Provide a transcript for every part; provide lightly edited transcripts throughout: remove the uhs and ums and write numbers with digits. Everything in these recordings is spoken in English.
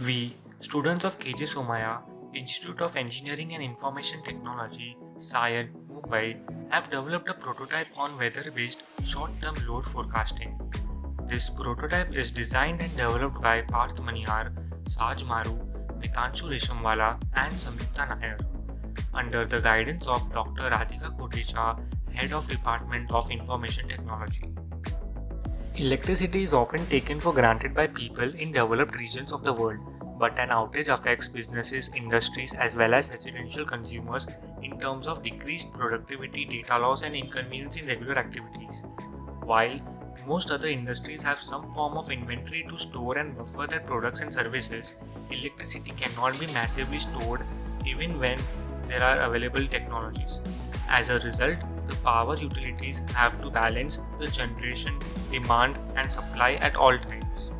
We, students of KJ Somaya, Institute of Engineering and Information Technology, Sion, Mumbai, have developed a prototype on weather-based short-term load forecasting. This prototype is designed and developed by Parth Maniyar, Saj Maru, Mitanshu Reshamwala, and Samyukta Nair, under the guidance of Dr. Radhika Kotecha, Head of Department of Information Technology. Electricity is often taken for granted by people in developed regions of the world, but an outage affects businesses, industries, as well as residential consumers in terms of decreased productivity, data loss, and inconvenience in regular activities. While most other industries have some form of inventory to store and buffer their products and services, electricity cannot be massively stored even when there are available technologies. As a result, the power utilities have to balance the generation, demand, and supply at all times.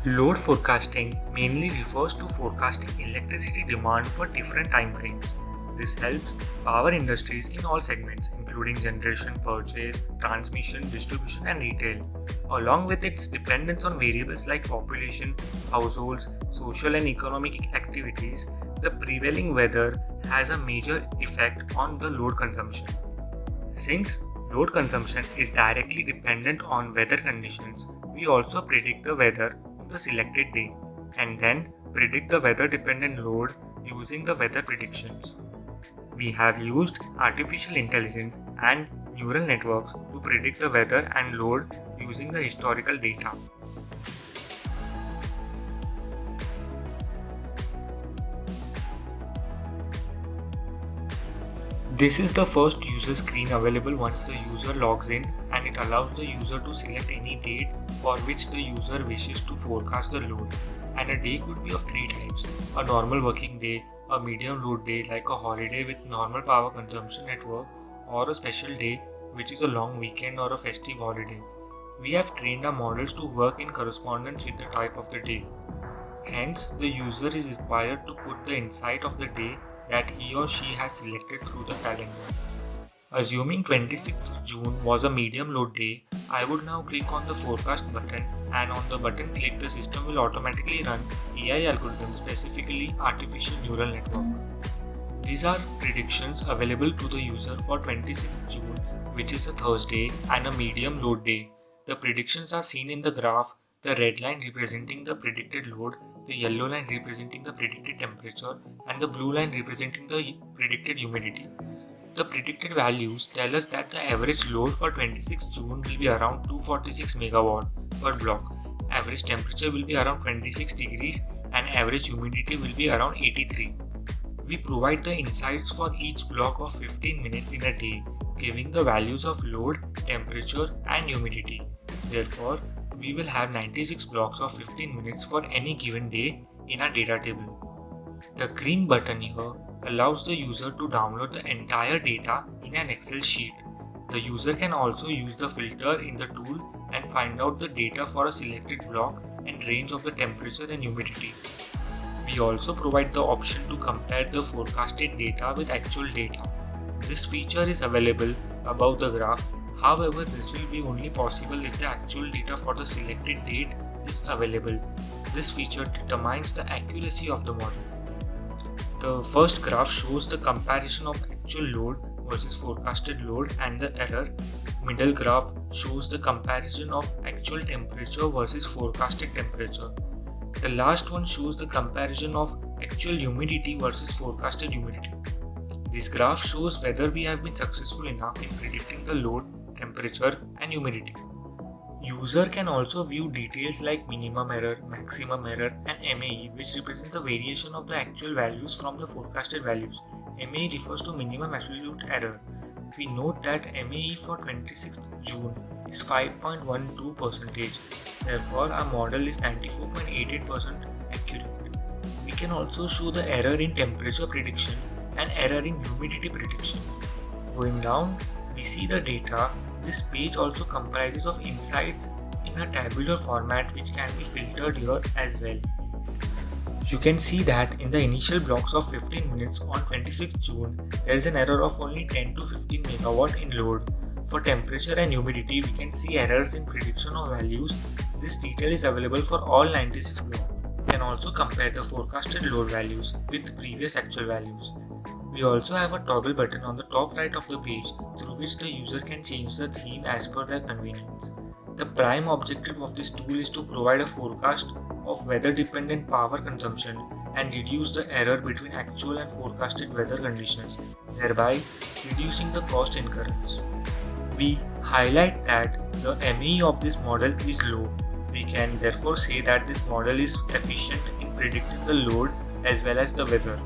Load forecasting mainly refers to forecasting electricity demand for different time frames. This helps power industries in all segments, including generation, purchase, transmission, distribution, and retail. Along with its dependence on variables like population, households, social and economic activities, the prevailing weather has a major effect on the load consumption. Since load consumption is directly dependent on weather conditions, we also predict the weather of the selected day and then predict the weather dependent load using the weather predictions. We have used artificial intelligence and neural networks to predict the weather and load using the historical data. This is the first user screen available once the user logs in, and it allows the user to select any date for which the user wishes to forecast the load. And a day could be of three types: a normal working day, a medium load day like a holiday with normal power consumption at work, or a special day which is a long weekend or a festive holiday. We have trained our models to work in correspondence with the type of the day. Hence, the user is required to put the insight of the day that he or she has selected through the calendar. Assuming 26th June was a medium load day, I would now click on the forecast button, and on the button click the system will automatically run AI algorithms, specifically artificial neural network. These are predictions available to the user for 26th June, which is a Thursday, and a medium load day. The predictions are seen in the graph, the red line representing the predicted load, the yellow line representing the predicted temperature, and the blue line representing the predicted humidity. The predicted values tell us that the average load for 26 June will be around 246 MW per block. Average temperature will be around 26 degrees and average humidity will be around 83. We provide the insights for each block of 15 minutes in a day, giving the values of load, temperature, and humidity. Therefore, we will have 96 blocks of 15 minutes for any given day in our data table. The green button here allows the user to download the entire data in an Excel sheet. The user can also use the filter in the tool and find out the data for a selected block and range of the temperature and humidity. We also provide the option to compare the forecasted data with actual data. This feature is available above the graph. However, this will be only possible if the actual data for the selected date is available. This feature determines the accuracy of the model. The first graph shows the comparison of actual load versus forecasted load and the error. Middle graph shows the comparison of actual temperature versus forecasted temperature. The last one shows the comparison of actual humidity versus forecasted humidity. This graph shows whether we have been successful enough in predicting the load, temperature, and humidity. User can also view details like minimum error, maximum error, and MAE, which represent the variation of the actual values from the forecasted values. MAE refers to minimum absolute error. We note that MAE for 26th June is 5.12%. Therefore, our model is 94.88% accurate. We can also show the error in temperature prediction and error in humidity prediction. Going down, we see the data. This page also comprises of insights in a tabular format which can be filtered here as well. You can see that in the initial blocks of 15 minutes on 26th June, there is an error of only 10 to 15 MW in load. For temperature and humidity, we can see errors in prediction of values. This detail is available for all 96 blocks. We can also compare the forecasted load values with previous actual values. We also have a toggle button on the top right of the page through which the user can change the theme as per their convenience. The prime objective of this tool is to provide a forecast of weather-dependent power consumption and reduce the error between actual and forecasted weather conditions, thereby reducing the cost incurrence. We highlight that the MAE of this model is low. We can therefore say that this model is efficient in predicting the load as well as the weather.